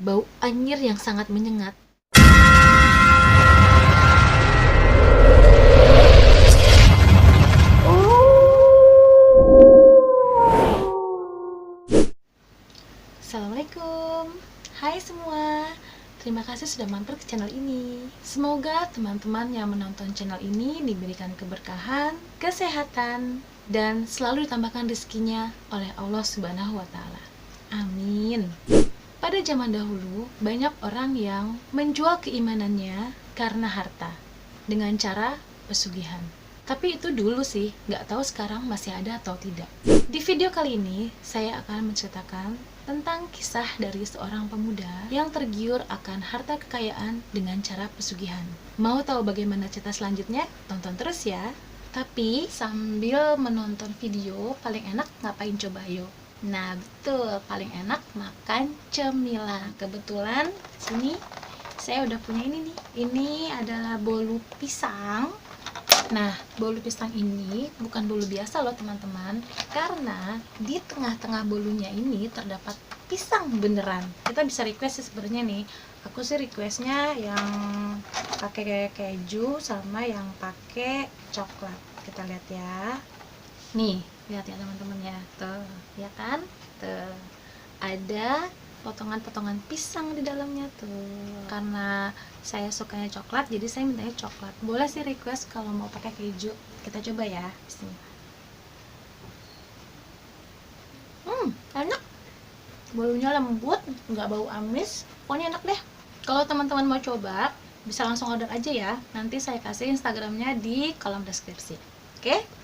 bau anyir yang sangat menyengat. Assalamualaikum, hai semua. Terima kasih sudah mampir ke channel ini. Semoga teman-teman yang menonton channel ini diberikan keberkahan, kesehatan, dan selalu ditambahkan rezekinya oleh Allah Subhanahu wa Ta'ala. Amin. Pada zaman dahulu, banyak orang yang menjual keimanannya karena harta dengan cara pesugihan. Tapi itu dulu sih, nggak tahu sekarang masih ada atau tidak. Di video kali ini, saya akan menceritakan tentang kisah dari seorang pemuda yang tergiur akan harta kekayaan dengan cara pesugihan. Mau tahu bagaimana cerita selanjutnya? Tonton terus ya. Tapi sambil menonton video, paling enak ngapain coba yuk? Nah betul, paling enak makan cemilan. Kebetulan sini saya udah punya ini nih. Ini adalah bolu pisang. Nah, bolu pisang ini bukan bolu biasa loh teman-teman, karena di tengah-tengah bolunya ini terdapat pisang beneran. Kita bisa request sih sebenarnya nih. Aku sih requestnya yang pakai keju sama yang pakai coklat. Kita lihat ya. Nih, lihat ya teman-teman ya. Tuh, ya kan? Tuh. Ada potongan-potongan pisang di dalamnya tuh. Karena saya sukanya coklat, jadi saya mintanya coklat. Boleh sih request kalau mau pakai keju. Kita coba ya. Bismillah. Enak. Bolunya lembut, nggak bau amis. Pokoknya enak deh. Kalau teman-teman mau coba, bisa langsung order aja ya. Nanti saya kasih Instagramnya di kolom deskripsi. Oke?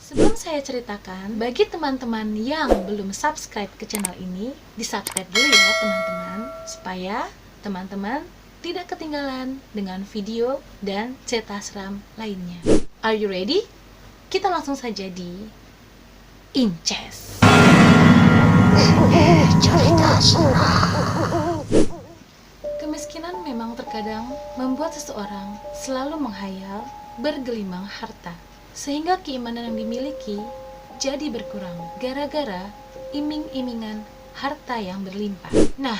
Sebelum saya ceritakan, bagi teman-teman yang belum subscribe ke channel ini, di-subscribe dulu ya teman-teman, supaya teman-teman tidak ketinggalan dengan video dan cerita seram lainnya. Are you ready? Kita langsung saja di Inces. Kemiskinan memang terkadang membuat seseorang selalu menghayal bergelimang harta, sehingga keimanan yang dimiliki jadi berkurang gara-gara iming-imingan harta yang berlimpah. Nah,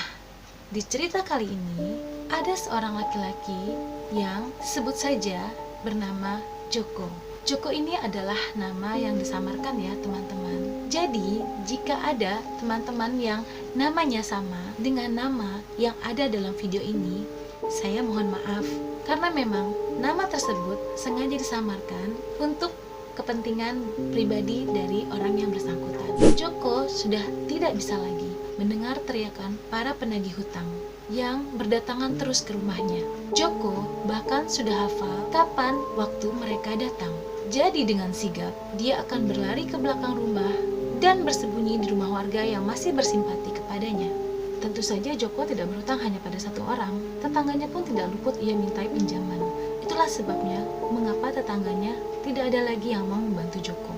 di cerita kali ini ada seorang laki-laki yang sebut saja bernama Joko. Joko ini adalah nama yang disamarkan ya teman-teman. Jadi, jika ada teman-teman yang namanya sama dengan nama yang ada dalam video ini, saya mohon maaf. Karena memang nama tersebut sengaja disamarkan untuk kepentingan pribadi dari orang yang bersangkutan. Joko sudah tidak bisa lagi mendengar teriakan para penagih hutang yang berdatangan terus ke rumahnya. Joko bahkan sudah hafal kapan waktu mereka datang. Jadi dengan sigap, dia akan berlari ke belakang rumah dan bersembunyi di rumah warga yang masih bersimpati kepadanya. Tentu saja Joko tidak berhutang hanya pada satu orang, tetangganya pun tidak luput ia mintai pinjaman. Itulah sebabnya mengapa tetangganya tidak ada lagi yang mau membantu Joko.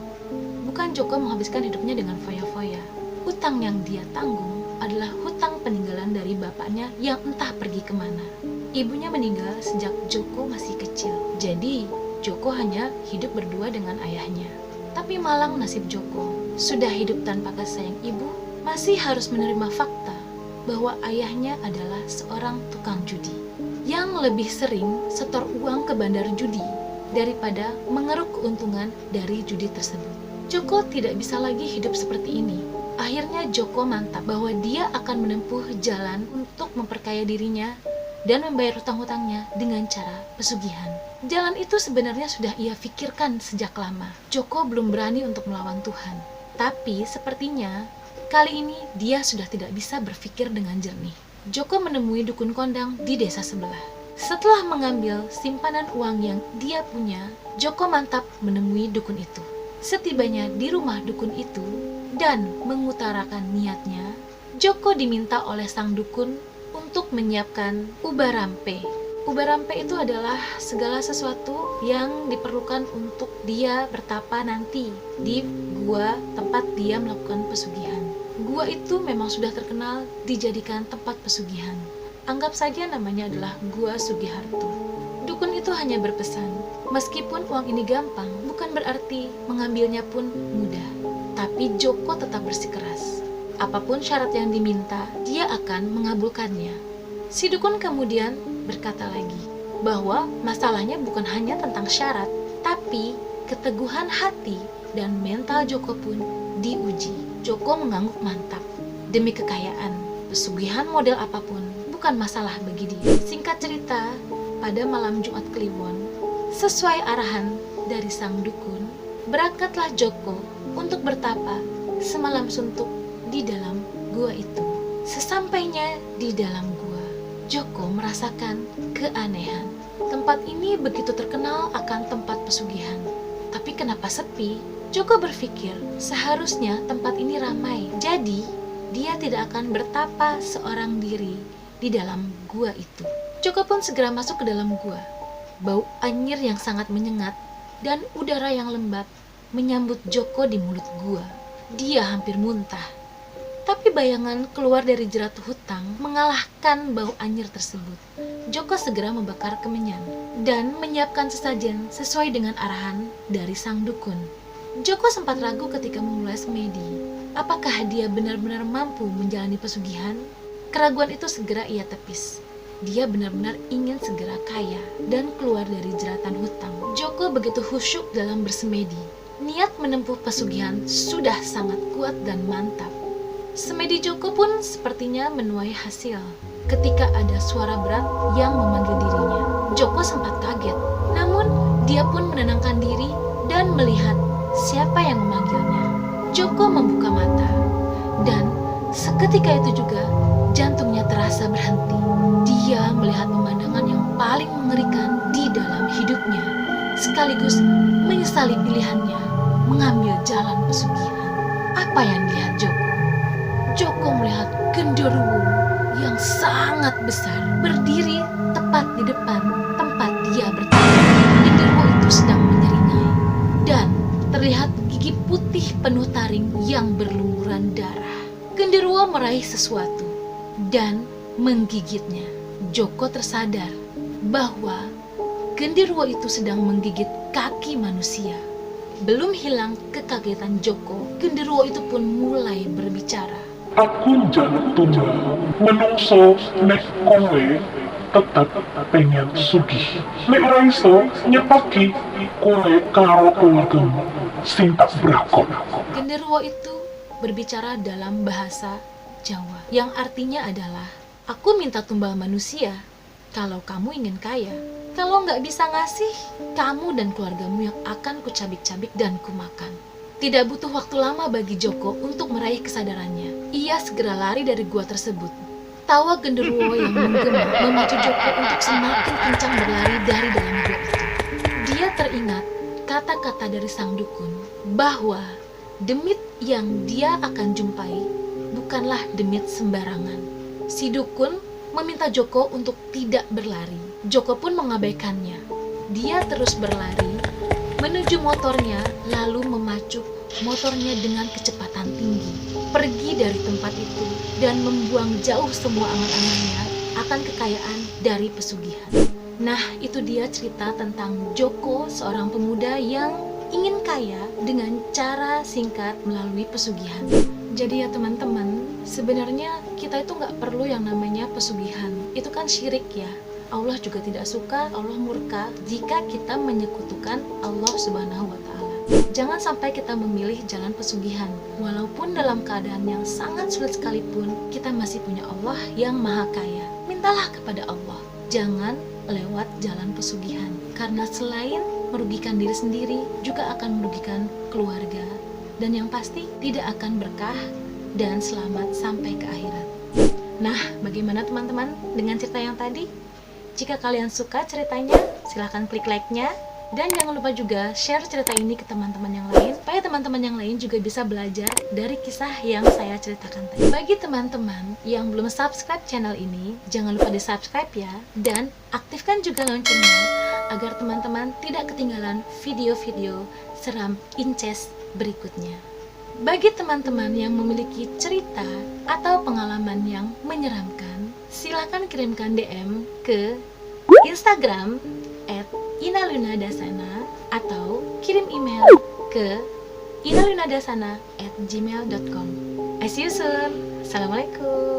Bukan Joko menghabiskan hidupnya dengan foya-foya. Hutang yang dia tanggung adalah hutang peninggalan dari bapaknya yang entah pergi kemana. Ibunya meninggal sejak Joko masih kecil, jadi Joko hanya hidup berdua dengan ayahnya. Tapi malang nasib Joko, sudah hidup tanpa kasih sayang ibu, masih harus menerima fakta bahwa ayahnya adalah seorang tukang judi yang lebih sering setor uang ke bandar judi daripada mengeruk keuntungan dari judi tersebut. Joko tidak bisa lagi hidup seperti ini. Akhirnya Joko mantap bahwa dia akan menempuh jalan untuk memperkaya dirinya dan membayar hutang-hutangnya dengan cara pesugihan. Jalan itu sebenarnya sudah ia pikirkan sejak lama. Joko belum berani untuk melawan Tuhan. Tapi sepertinya kali ini dia sudah tidak bisa berpikir dengan jernih. Joko menemui dukun kondang di desa sebelah. Setelah mengambil simpanan uang yang dia punya, Joko mantap menemui dukun itu. Setibanya di rumah dukun itu dan mengutarakan niatnya, Joko diminta oleh sang dukun untuk menyiapkan ubarampe. Ubarampe itu adalah segala sesuatu yang diperlukan untuk dia bertapa nanti di gua tempat dia melakukan pesugihan. Gua itu memang sudah terkenal dijadikan tempat pesugihan. Anggap saja namanya adalah Gua Sugiharto. Dukun itu hanya berpesan, meskipun uang ini gampang, bukan berarti mengambilnya pun mudah. Tapi Joko tetap bersikeras. apapun syarat yang diminta, dia akan mengabulkannya. Si dukun kemudian berkata lagi bahwa masalahnya bukan hanya tentang syarat, tapi keteguhan hati dan mental Joko pun diuji. Joko mengangguk mantap. Demi kekayaan, pesugihan model apapun bukan masalah bagi dia. Singkat cerita, pada malam Jumat Kliwon, sesuai arahan dari sang dukun, berangkatlah Joko untuk bertapa semalam suntuk di dalam gua itu. Sesampainya di dalam gua, Joko merasakan keanehan. Tempat ini begitu terkenal akan tempat pesugihan. Tapi kenapa sepi? Joko berpikir seharusnya tempat ini ramai. Jadi, dia tidak akan bertapa seorang diri di dalam gua itu. Joko pun segera masuk ke dalam gua. Bau anyir yang sangat menyengat dan udara yang lembab menyambut Joko di mulut gua. Dia hampir muntah. Tapi bayangan keluar dari jerat hutang mengalahkan bau anyir tersebut. Joko segera membakar kemenyan dan menyiapkan sesajen sesuai dengan arahan dari sang dukun. Joko sempat ragu ketika memulai semedi. Apakah dia benar-benar mampu menjalani pesugihan? Keraguan itu segera ia tepis. Dia benar-benar ingin segera kaya dan keluar dari jeratan hutang. Joko begitu khusyuk dalam bersemedi. Niat menempuh pesugihan sudah sangat kuat dan mantap. Semedi Joko pun sepertinya menuai hasil. Ketika ada suara berat yang memanggil dirinya, Joko sempat kaget. Namun, dia pun menenangkan diri dan melihat siapa yang memanggilnya. Joko membuka mata, dan seketika itu juga jantungnya terasa berhenti. Dia melihat pemandangan yang paling mengerikan di dalam hidupnya, sekaligus menyesali pilihannya mengambil jalan pesugihan. Apa yang dilihat Joko? Joko melihat genderuwo yang sangat besar berdiri tepat di depan tempat dia bertapa. Genderuwo itu sedang menyeringai dan terlihat gigi putih penuh taring yang berlumuran darah. Genderuwo meraih sesuatu dan menggigitnya. Joko tersadar bahwa genderuwo itu sedang menggigit kaki manusia. Belum hilang kekagetan Joko, genderuwo itu pun mulai berbicara. Aku jaluk tunggal, menungso nek kowe tetap pengen sugih. Nek ora iso nyepaki kowe karo keluargamu sing tak brakon. Genderuwo itu berbicara dalam bahasa Jawa, yang artinya adalah, aku minta tumbal manusia kalau kamu ingin kaya. Kalau nggak bisa ngasih, kamu dan keluargamu yang akan kucabik-cabik dan kumakan. Tidak butuh waktu lama bagi Joko untuk meraih kesadarannya. Ia segera lari dari gua tersebut. Tawa genderuwo yang menggema memacu Joko untuk semakin kencang berlari dari dalam gua itu. Dia teringat kata-kata dari sang dukun bahwa demit yang dia akan jumpai bukanlah demit sembarangan. Si dukun meminta Joko untuk tidak berlari. Joko pun mengabaikannya. Dia terus berlari menuju motornya, lalu memacu motornya dengan kecepatan tinggi, pergi dari tempat itu dan membuang jauh semua angan-angannya akan kekayaan dari pesugihan. Nah, itu dia cerita tentang Joko, seorang pemuda yang ingin kaya dengan cara singkat melalui pesugihan. Jadi ya teman-teman, sebenarnya kita itu nggak perlu yang namanya pesugihan. Itu kan syirik ya. Allah juga tidak suka, Allah murka jika kita menyekutukan Allah Subhanahu wa Ta'ala. Jangan sampai kita memilih jalan pesugihan. Walaupun dalam keadaan yang sangat sulit sekalipun, kita masih punya Allah yang Maha Kaya. Mintalah kepada Allah. Jangan lewat jalan pesugihan. Karena selain merugikan diri sendiri, juga akan merugikan keluarga. Dan yang pasti tidak akan berkah dan selamat sampai ke akhirat. Nah, bagaimana teman-teman dengan cerita yang tadi? Jika kalian suka ceritanya, silahkan klik like-nya. Dan jangan lupa juga share cerita ini ke teman-teman yang lain, supaya teman-teman yang lain juga bisa belajar dari kisah yang saya ceritakan tadi. Bagi teman-teman yang belum subscribe channel ini, jangan lupa di subscribe ya. Dan aktifkan juga loncengnya, agar teman-teman tidak ketinggalan video-video seram Inces berikutnya. Bagi teman-teman yang memiliki cerita atau pengalaman yang menyeramkan, silakan kirimkan DM ke Instagram @inalunadasana atau kirim email ke inalunadasana@gmail.com. I see you soon. Assalamualaikum.